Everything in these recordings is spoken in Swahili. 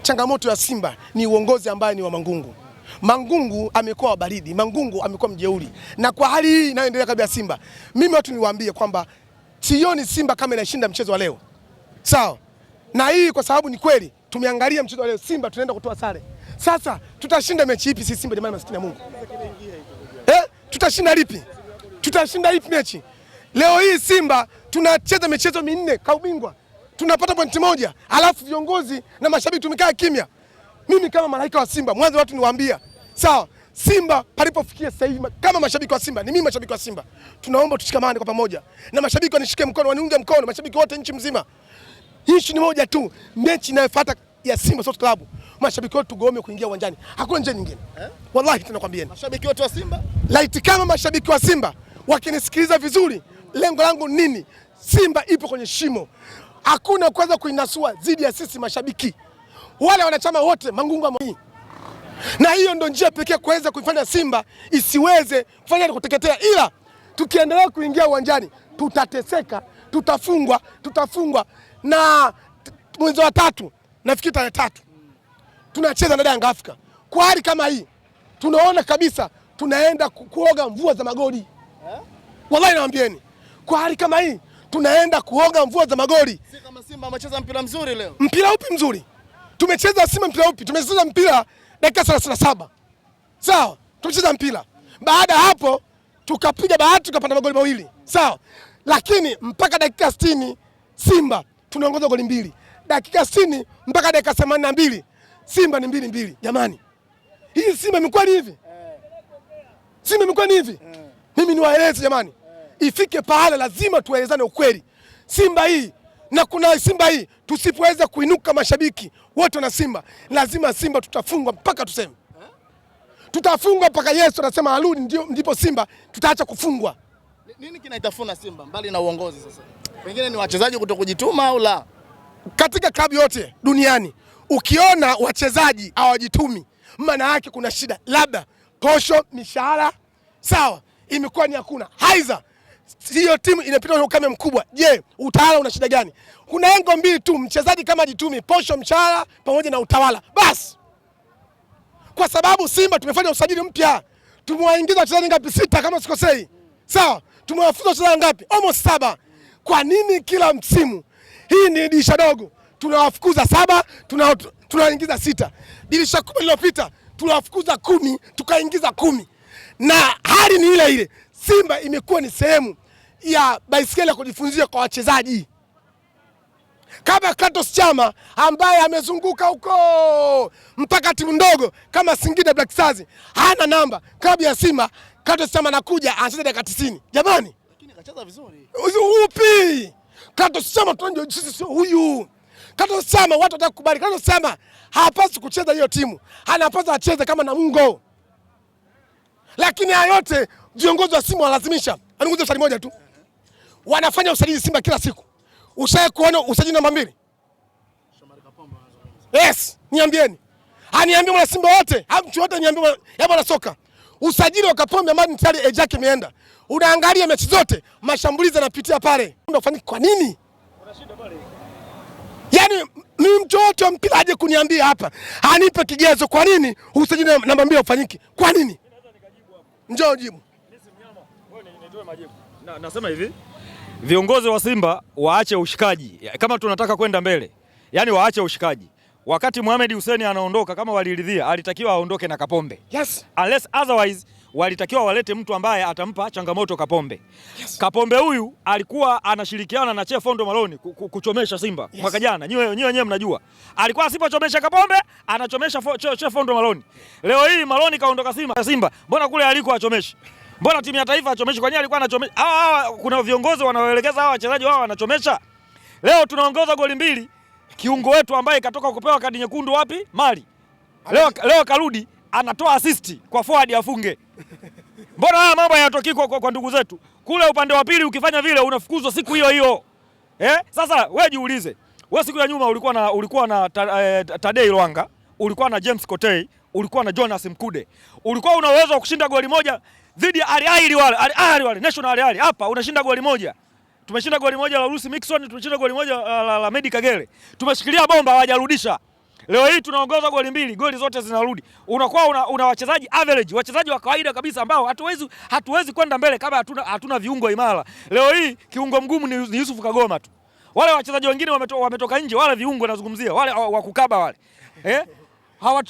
Changamoto ya Simba ni uongozi ambaye ni wa Mangungu. Mangungu amekuwa baridi, Mangungu amekuwa mjeuri. Na kwa hali hii inayoendelea kabla ya Simba, mimi watu niwaambie kwamba sioni Simba kama inashinda mchezo wa leo. Sawa? Na hii kwa sababu ni kweli tumeangalia mchezo wa leo, Simba tunaenda kutoa sare. Sasa tutashinda mechi ipi sisi Simba, jamani maskini ya Mungu? Tutashinda lipi? Tutashinda ipi mechi? Leo hii Simba tunacheza michezo minne kwa ubingwa. Tunapata pointi moja, alafu viongozi na mashabiki tumekaa kimya. Mimi kama malaika wa Simba, mwanzo watu niwaambia, sawa, Simba palipofikia sasa hivi kama mashabiki wa Simba, ni mimi mashabiki wa Simba, tunaomba tushikamane kwa pamoja. Na mashabiki wanishike mkono, waniunge mkono, mashabiki wote nchi mzima. Hii ni moja tu, mechi inayofuata ya Simba Sports Club. Mashabiki wote tugome kuingia uwanjani. Hakuna njia nyingine. Wallahi tunakwambieni. Mashabiki wote wa Simba? Laiti kama mashabiki wa Simba wakinisikiliza vizuri, lengo langu nini? Simba ipo kwenye shimo. Hakuna kuweza kuinasua zidi ya sisi mashabiki. Wale wanachama wote Mangungu amoi. Na hiyo ndio njia pekee kuweza kuifanya Simba isiweze kufanya kuteketea, ila tukiendelea kuingia uwanjani tutateseka, tutafungwa na mwezi wa 3, nafikiri tarehe 3. Tunacheza na Yanga Afrika. Kwa hali kama hii tunaona kabisa tunaenda kuoga mvua za magoli. Wallahi nawaambieni, kwa hali kama hii tunaenda kuoga mvua za magoli. Si kama Simba amecheza mpira mzuri leo. Mpira upi mzuri? Tumecheza Simba mpira upi? Tumecheza mpira dakika 37. Sawa? Tumecheza mpira. Baada hapo tukapiga bahati tukapata magoli mawili. Sawa? Lakini mpaka dakika 60 Simba tunaongoza goli 2. Dakika 60 mpaka dakika 82 Simba ni 2-2. Jamani, hii Simba imekuwa ni hivi? Simba imekuwa ni hivi? Mimi niwaeleze jamani, ifike pahala lazima tuelezane ukweli. Simba hii na kuna Simba hii tusipoweza kuinuka mashabiki wote na Simba, lazima Simba tutafungwa mpaka tuseme. Tutafungwa mpaka Yesu anasema arudi, ndipo Simba tutaacha kufungwa. Nini kinaitafuna Simba mbali na uongozi sasa? Pengine ni wachezaji kutokujituma au la? Katika klabu yote duniani ukiona wachezaji hawajitumi, maana yake kuna shida. Labda posho, mishahara, sawa, imekuwa ni hakuna. Haiza hiyo timu inapita ukame mkubwa. Je, utawala una shida gani? Kuna engo mbili tu, mchezaji kama ajitumi, posho, mshahara pamoja na utawala. Bas. Kwa sababu Simba tumefanya usajili mpya. Tumewaingiza wachezaji ngapi? 6 kama sikosei. Sawa? Tumewafuza wachezaji ngapi? Almost 7. Kwa nini kila msimu? Hii ni dirisha dogo. Tunawafukuza 7, tunawaingiza 6. Dirisha kubwa lililopita tunawafukuza 10, tukaingiza 10. Na hali ni ile ile. Simba imekuwa ni sehemu ya baisikeli ya kujifunzia kwa wachezaji. Kama Kratos Chama ambaye amezunguka huko mpaka timu ndogo kama Singida Black Stars hana namba. Klabu ya Simba Kratos Chama anakuja anacheza dakika 90. Jamani, lakini akacheza vizuri. Upi? Kratos Chama tunajua sisi sio huyu. Kratos Chama watu watakubali. Kratos Chama hapaswi kucheza hiyo timu. Anapaswa acheze kama Namungo. Lakini yote viongozi wa Simba walazimisha. Anunguze swali moja tu. Wanafanya usajili Simba kila siku. Ushaye kuona usajili namba 2? Yes, niambieni. Aniambie mwana Simba wote, mtu wote niambie ya bwana soka. Usajili wa Kapombe ambaye tayari Ejak imeenda. Unaangalia mechi zote, mashambulizi yanapitia pale. Unafanyika kwa nini? Unashinda pale. Yaani mimi mtu wote wa mpira aje kuniambia hapa. Anipe kigezo kwa nini usajili namba 2 ufanyike? Kwa nini? Njoo jibu. Nitoe majibu. Nasema hivi, viongozi wa Simba waache ushikaji. Kama tunataka kwenda mbele, yani waache ushikaji. Wakati Mohamed Hussein anaondoka, kama waliridhia, alitakiwa aondoke na Kapombe. Yes. Unless otherwise walitakiwa walete mtu ambaye atampa changamoto Kapombe. Yes. Kapombe huyu alikuwa anashirikiana na Chef Fondo Maloni kuchomesha Simba. Yes. Mwaka jana, nyiwe wenyewe mnajua. Alikuwa asipochomesha Kapombe, anachomesha Chef Fondo Maloni. Leo hii Maloni kaondoka Simba. Mbona kule alikuwa achomeshi? Mbona timu ya taifa achomeshi? Kwa nini alikuwa anachomesha? Kuna viongozi wanaoelekeza hawa wachezaji wao wanachomesha. Leo tunaongoza goli 2. Kiungo wetu ambaye katoka kupewa kadi nyekundu wapi? Mali. Leo karudi anatoa assist kwa forward afunge. Mbona haya mambo hayatoki kwa ndugu zetu? Kule upande wa pili ukifanya vile unafukuzwa siku hiyo hiyo. Sasa wewe jiulize. Wewe siku ya nyuma ulikuwa na Tadei Lwanga, ulikuwa na James Kotei, ulikuwa na Jonas Mkude. Ulikuwa una uwezo wa kushinda goli moja dhidi ya Al Ahly wale National Al Ahly. Hapa unashinda goli moja. tumeshinda goli moja la Lucy Mixon, tumeshinda goli moja la Medi Kagere. Tumeshikilia bomba hawajarudisha. Leo hii tunaongoza goli 2, goli zote zinarudi. Unakuwa una wachezaji average, wachezaji wa kawaida kabisa ambao hatuwezi kwenda mbele kama hatuna viungo imara. Leo hii kiungo mgumu ni Yusuf Kagoma tu. Wale wachezaji wengine wametoka nje, wale viungo nazungumzia, wale wa kukaba wale.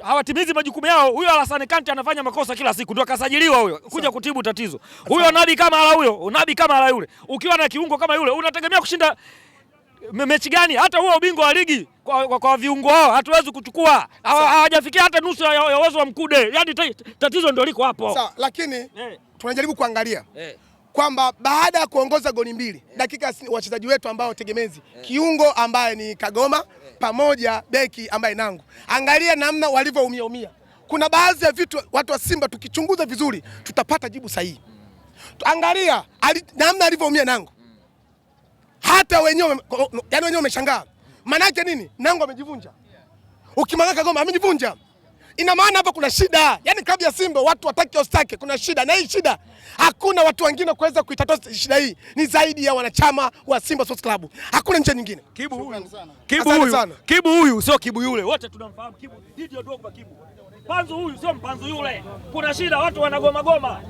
Hawatimizi majukumu yao. Huyo Alassane Kante anafanya makosa kila siku, ndio akasajiliwa huyo kuja kutibu tatizo. Huyo Nabi Kamara huyo, Nabi Kamara yule. Ukiwa na kiungo kama yule unategemea kushinda mechi gani? Hata huo ubingwa wa ligi kwa viungo hao hatuwezi kuchukua. Hawajafikia hata nusu ya uwezo wa Mkude. Yaani tatizo ndio liko hapo. Sawa, lakini tunajaribu kuangalia kwamba baada ya kuongoza goli 2 dakika wachezaji wetu ambao tegemezi kiungo ambaye ni Kagoma pamoja beki ambaye Nangu, angalia namna walivyoumia. Kuna baadhi ya vitu watu wa Simba tukichunguza vizuri tutapata jibu sahihi. Angalia namna alivyoumia Nangu, hata wenyewe wameshangaa. Maana yake nini? Nangu amejivunja. Ukimwangalia Kagoma amejivunja. Ina maana hapa kuna shida. Yaani klabu ya Simba watu wataki ostake, kuna shida. Na hii shida hakuna watu wengine kuweza kuitatua shida hii. Ni zaidi ya wanachama wa Simba Sports Club. Hakuna njia nyingine. Kibu huyu sio Kibu yule. Wote tunamfahamu Kibu. Didier Drogba Kibu. Panzu huyu sio Mpanzu yule. Kuna shida, watu wanagoma goma.